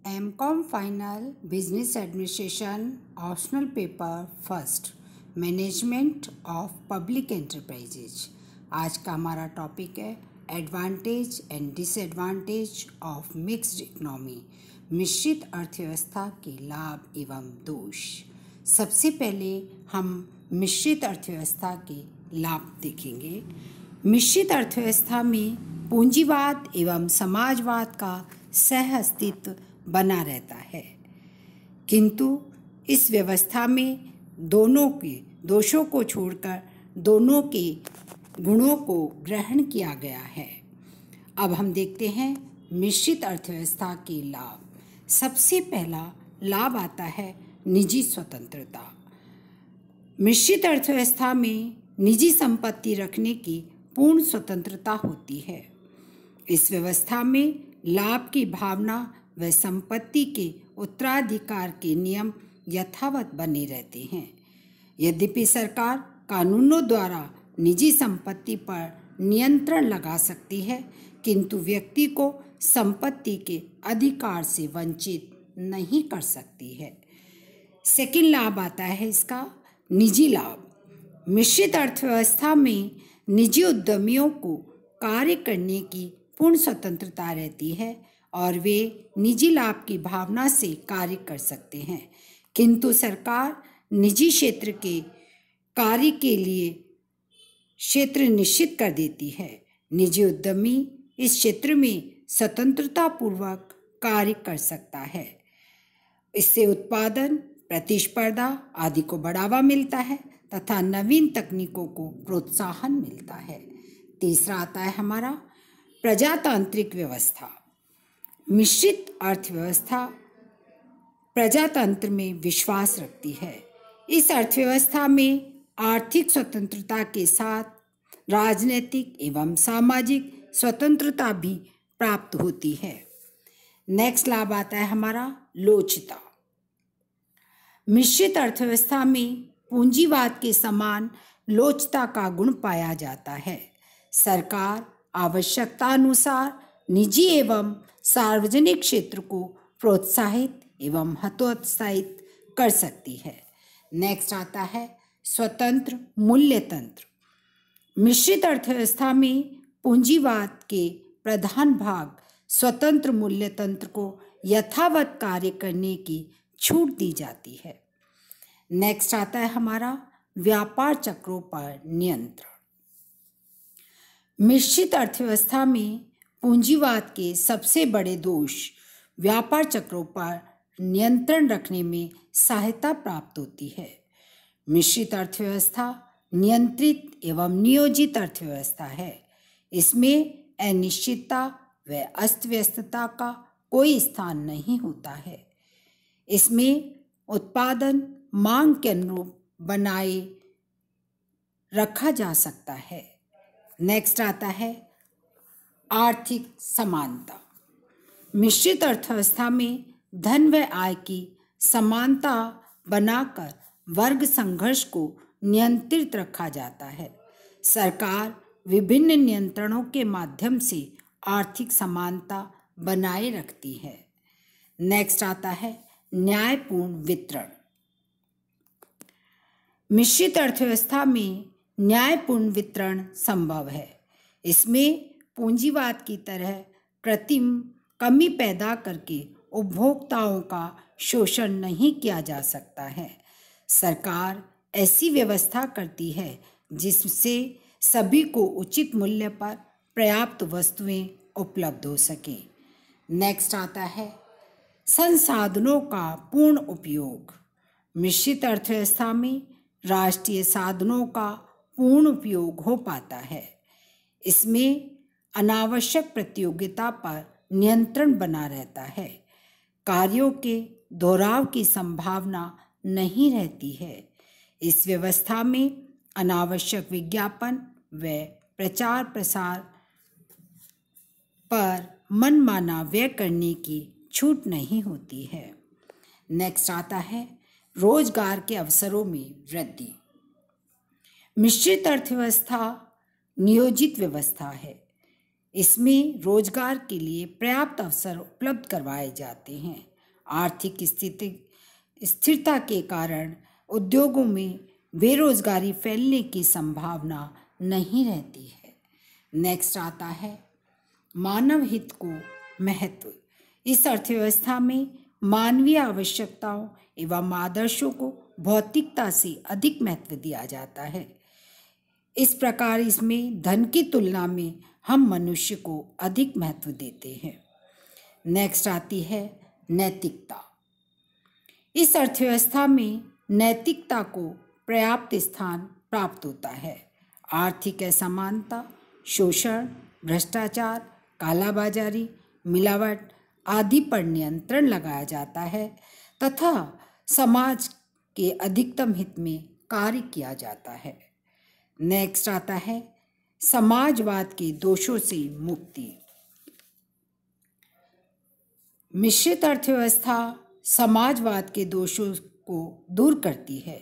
MCom final business administration optional paper first management of public enterprises. आज का हमारा topic है advantage and disadvantage of mixed economy, मिश्रित अर्थव्यवस्था के लाभ एवं दोष। सबसे पहले हम मिश्रित अर्थव्यवस्था के लाभ देखेंगे। मिश्रित अर्थव्यवस्था में पूंजीवाद एवं समाजवाद का सह अस्तित्व बना रहता है, किंतु इस व्यवस्था में दोनों के दोषों को छोड़कर दोनों के गुणों को ग्रहण किया गया है। अब हम देखते हैं मिश्रित अर्थव्यवस्था के लाभ। सबसे पहला लाभ आता है निजी स्वतंत्रता। मिश्रित अर्थव्यवस्था में निजी संपत्ति रखने की पूर्ण स्वतंत्रता होती है। इस व्यवस्था में लाभ की भावना व संपत्ति के उत्तराधिकार के नियम यथावत बने रहते हैं। यद्यपि सरकार कानूनों द्वारा निजी संपत्ति पर नियंत्रण लगा सकती है, किंतु व्यक्ति को संपत्ति के अधिकार से वंचित नहीं कर सकती है। सेकंड लाभ आता है इसका निजी लाभ। मिश्रित अर्थव्यवस्था में निजी उद्यमियों को कार्य करने की पूर्ण स्वतंत्रता रहती है और वे निजी लाभ की भावना से कार्य कर सकते हैं, किंतु सरकार निजी क्षेत्र के कार्य के लिए क्षेत्र निश्चित कर देती है। निजी उद्यमी इस क्षेत्र में स्वतंत्रतापूर्वक कार्य कर सकता है। इससे उत्पादन, प्रतिस्पर्धा आदि को बढ़ावा मिलता है तथा नवीन तकनीकों को प्रोत्साहन मिलता है। तीसरा आता है हमारा प्रजातांत्रिक व्यवस्था। मिश्रित अर्थव्यवस्था प्रजातंत्र में विश्वास रखती है। इस अर्थव्यवस्था में आर्थिक स्वतंत्रता के साथ राजनीतिक एवं सामाजिक स्वतंत्रता भी प्राप्त होती है। नेक्स्ट लाभ आता है हमारा लोचता। मिश्रित अर्थव्यवस्था में पूंजीवाद के समान लोचता का गुण पाया जाता है। सरकार आवश्यकता अनुसार निजी एवं सार्वजनिक क्षेत्र को प्रोत्साहित एवं हतोत्साहित कर सकती है। नेक्स्ट आता है स्वतंत्र मूल्य तंत्र। मिश्रित अर्थव्यवस्था में पूंजीवाद के प्रधान भाग स्वतंत्र मूल्य तंत्र को यथावत कार्य करने की छूट दी जाती है। नेक्स्ट आता है हमारा व्यापार चक्रों पर नियंत्रण। मिश्रित अर्थव्यवस्था में पूंजीवाद के सबसे बड़े दोष व्यापार चक्रों पर नियंत्रण रखने में सहायता प्राप्त होती है। मिश्रित अर्थव्यवस्था नियंत्रित एवं नियोजित अर्थव्यवस्था है। इसमें अनिश्चितता व अस्त व्यस्तता का कोई स्थान नहीं होता है। इसमें उत्पादन मांग के अनुरूप बनाए रखा जा सकता है। नेक्स्ट आता है आर्थिक समानता। मिश्रित अर्थव्यवस्था में धन व आय की समानता बनाकर वर्ग संघर्ष को नियंत्रित रखा जाता है। सरकार विभिन्न नियंत्रणों के माध्यम से आर्थिक समानता बनाए रखती है। नेक्स्ट आता है न्यायपूर्ण वितरण। मिश्रित अर्थव्यवस्था में न्यायपूर्ण वितरण संभव है। इसमें पूंजीवाद की तरह कृत्रिम कमी पैदा करके उपभोक्ताओं का शोषण नहीं किया जा सकता है। सरकार ऐसी व्यवस्था करती है जिससे सभी को उचित मूल्य पर पर्याप्त वस्तुएं उपलब्ध हो सकें। नेक्स्ट आता है संसाधनों का पूर्ण उपयोग। मिश्रित अर्थव्यवस्था में राष्ट्रीय साधनों का पूर्ण उपयोग हो पाता है। इसमें अनावश्यक प्रतियोगिता पर नियंत्रण बना रहता है। कार्यों के दोहराव की संभावना नहीं रहती है। इस व्यवस्था में अनावश्यक विज्ञापन व प्रचार प्रसार पर मनमाना व्यय करने की छूट नहीं होती है। नेक्स्ट आता है रोजगार के अवसरों में वृद्धि। मिश्रित अर्थव्यवस्था नियोजित व्यवस्था है। इसमें रोजगार के लिए पर्याप्त अवसर उपलब्ध करवाए जाते हैं। आर्थिक स्थिरता के कारण उद्योगों में बेरोजगारी फैलने की संभावना नहीं रहती है। नेक्स्ट आता है मानव हित को महत्व। इस अर्थव्यवस्था में मानवीय आवश्यकताओं एवं आदर्शों को भौतिकता से अधिक महत्व दिया जाता है। इस प्रकार इसमें धन की तुलना में हम मनुष्य को अधिक महत्व देते हैं। नेक्स्ट आती है नैतिकता। इस अर्थव्यवस्था में नैतिकता को पर्याप्त स्थान प्राप्त होता है। आर्थिक असमानता, शोषण, भ्रष्टाचार, कालाबाजारी, मिलावट आदि पर नियंत्रण लगाया जाता है तथा समाज के अधिकतम हित में कार्य किया जाता है। नेक्स्ट आता है समाजवाद के दोषों से मुक्ति। मिश्रित अर्थव्यवस्था समाजवाद के दोषों को दूर करती है।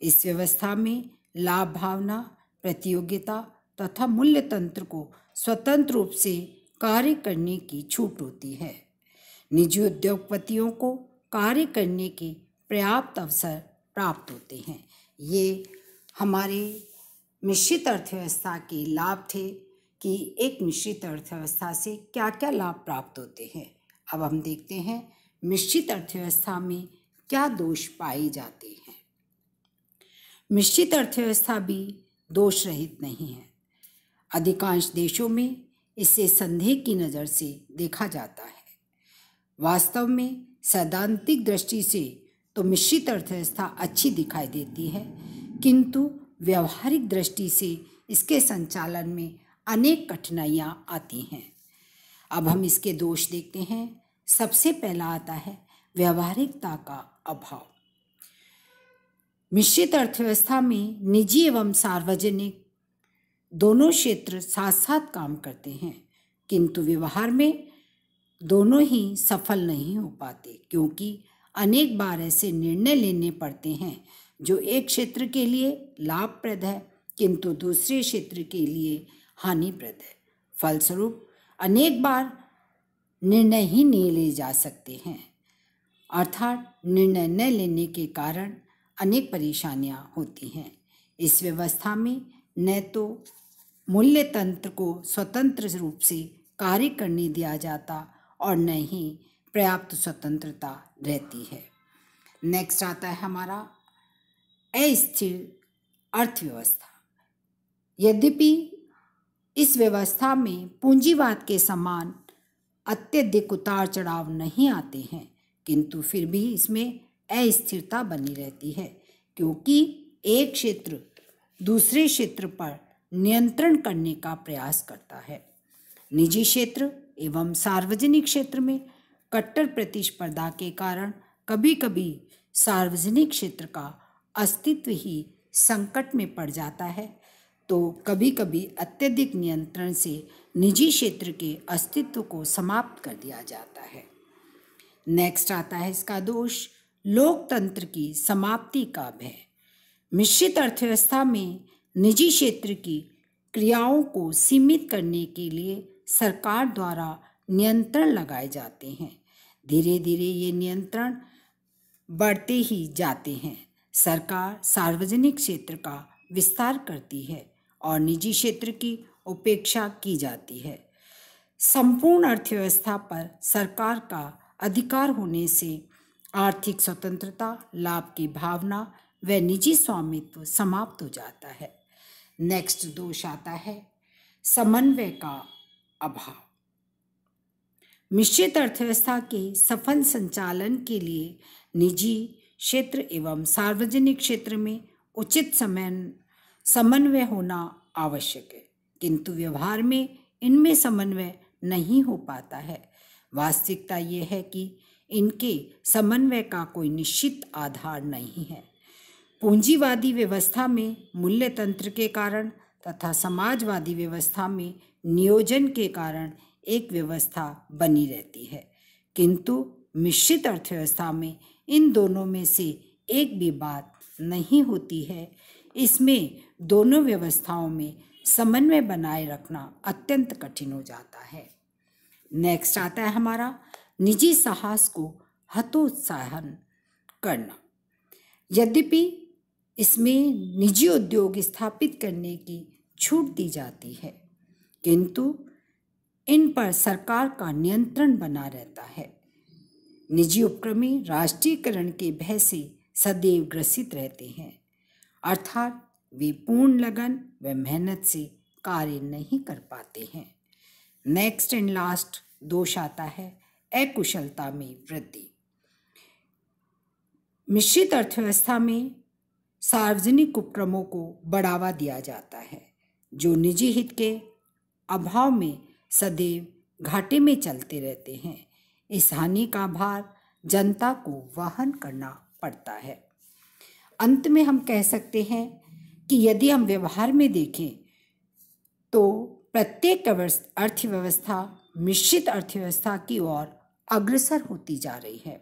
इस व्यवस्था में लाभ भावना, प्रतियोगिता तथा मूल्य तंत्र को स्वतंत्र रूप से कार्य करने की छूट होती है। निजी उद्योगपतियों को कार्य करने के पर्याप्त अवसर प्राप्त होते हैं। ये हमारे मिश्रित अर्थव्यवस्था के लाभ थे कि एक मिश्रित अर्थव्यवस्था से क्या क्या लाभ प्राप्त होते हैं। अब हम देखते हैं मिश्रित अर्थव्यवस्था में क्या दोष पाए जाते हैं। मिश्रित अर्थव्यवस्था भी दोष रहित नहीं है। अधिकांश देशों में इसे संदेह की नज़र से देखा जाता है। वास्तव में सैद्धांतिक दृष्टि से तो मिश्रित अर्थव्यवस्था अच्छी दिखाई देती है, किंतु व्यावहारिक दृष्टि से इसके संचालन में अनेक कठिनाइयाँ आती हैं। अब हम इसके दोष देखते हैं। सबसे पहला आता है व्यावहारिकता का अभाव। मिश्रित अर्थव्यवस्था में निजी एवं सार्वजनिक दोनों क्षेत्र साथ साथ काम करते हैं, किंतु व्यवहार में दोनों ही सफल नहीं हो पाते, क्योंकि अनेक बार ऐसे निर्णय लेने पड़ते हैं जो एक क्षेत्र के लिए लाभप्रद है किंतु दूसरे क्षेत्र के लिए हानिप्रद है। फलस्वरूप अनेक बार निर्णय ही नहीं ले जा सकते हैं, अर्थात निर्णय न लेने के कारण अनेक परेशानियां होती हैं। इस व्यवस्था में न तो मूल्य तंत्र को स्वतंत्र रूप से कार्य करने दिया जाता और न ही पर्याप्त स्वतंत्रता रहती है। नेक्स्ट आता है हमारा अस्थिर अर्थव्यवस्था। यद्यपि इस व्यवस्था में पूंजीवाद के समान अत्यधिक उतार चढ़ाव नहीं आते हैं, किंतु फिर भी इसमें अस्थिरता बनी रहती है, क्योंकि एक क्षेत्र दूसरे क्षेत्र पर नियंत्रण करने का प्रयास करता है। निजी क्षेत्र एवं सार्वजनिक क्षेत्र में कट्टर प्रतिस्पर्धा के कारण कभी कभी सार्वजनिक क्षेत्र का अस्तित्व ही संकट में पड़ जाता है, तो कभी कभी अत्यधिक नियंत्रण से निजी क्षेत्र के अस्तित्व को समाप्त कर दिया जाता है। नेक्स्ट आता है इसका दोष लोकतंत्र की समाप्ति का भय। मिश्रित अर्थव्यवस्था में निजी क्षेत्र की क्रियाओं को सीमित करने के लिए सरकार द्वारा नियंत्रण लगाए जाते हैं। धीरे धीरे ये नियंत्रण बढ़ते ही जाते हैं। सरकार सार्वजनिक क्षेत्र का विस्तार करती है और निजी क्षेत्र की उपेक्षा की जाती है। संपूर्ण अर्थव्यवस्था पर सरकार का अधिकार होने से आर्थिक स्वतंत्रता, लाभ की भावना व निजी स्वामित्व समाप्त हो जाता है। नेक्स्ट दोष आता है समन्वय का अभाव। मिश्रित अर्थव्यवस्था के सफल संचालन के लिए निजी क्षेत्र एवं सार्वजनिक क्षेत्र में उचित समन्वय होना आवश्यक है, किंतु व्यवहार में इनमें समन्वय नहीं हो पाता है। वास्तविकता ये है कि इनके समन्वय का कोई निश्चित आधार नहीं है। पूंजीवादी व्यवस्था में मूल्य तंत्र के कारण तथा समाजवादी व्यवस्था में नियोजन के कारण एक व्यवस्था बनी रहती है, किंतु मिश्रित अर्थव्यवस्था में इन दोनों में से एक भी बात नहीं होती है। इसमें दोनों व्यवस्थाओं में समन्वय बनाए रखना अत्यंत कठिन हो जाता है। नेक्स्ट आता है हमारा निजी साहस को हतोत्साहन करना। यद्यपि इसमें निजी उद्योग स्थापित करने की छूट दी जाती है, किंतु इन पर सरकार का नियंत्रण बना रहता है। निजी उपक्रमी राष्ट्रीयकरण के भय से सदैव ग्रसित रहते हैं, अर्थात वे पूर्ण लगन व मेहनत से कार्य नहीं कर पाते हैं। नेक्स्ट एंड लास्ट दोष आता है अकुशलता में वृद्धि। मिश्रित अर्थव्यवस्था में सार्वजनिक उपक्रमों को बढ़ावा दिया जाता है, जो निजी हित के अभाव में सदैव घाटे में चलते रहते हैं। इस हानि का भार जनता को वहन करना पड़ता है। अंत में हम कह सकते हैं कि यदि हम व्यवहार में देखें तो प्रत्येक अर्थव्यवस्था मिश्रित अर्थव्यवस्था की ओर अग्रसर होती जा रही है,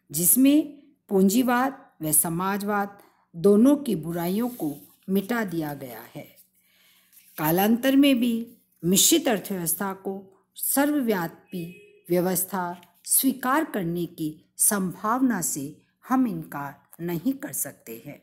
जिसमें पूंजीवाद व समाजवाद दोनों की बुराइयों को मिटा दिया गया है। कालांतर में भी मिश्रित अर्थव्यवस्था को सर्वव्यापी व्यवस्था स्वीकार करने की संभावना से हम इनकार नहीं कर सकते हैं।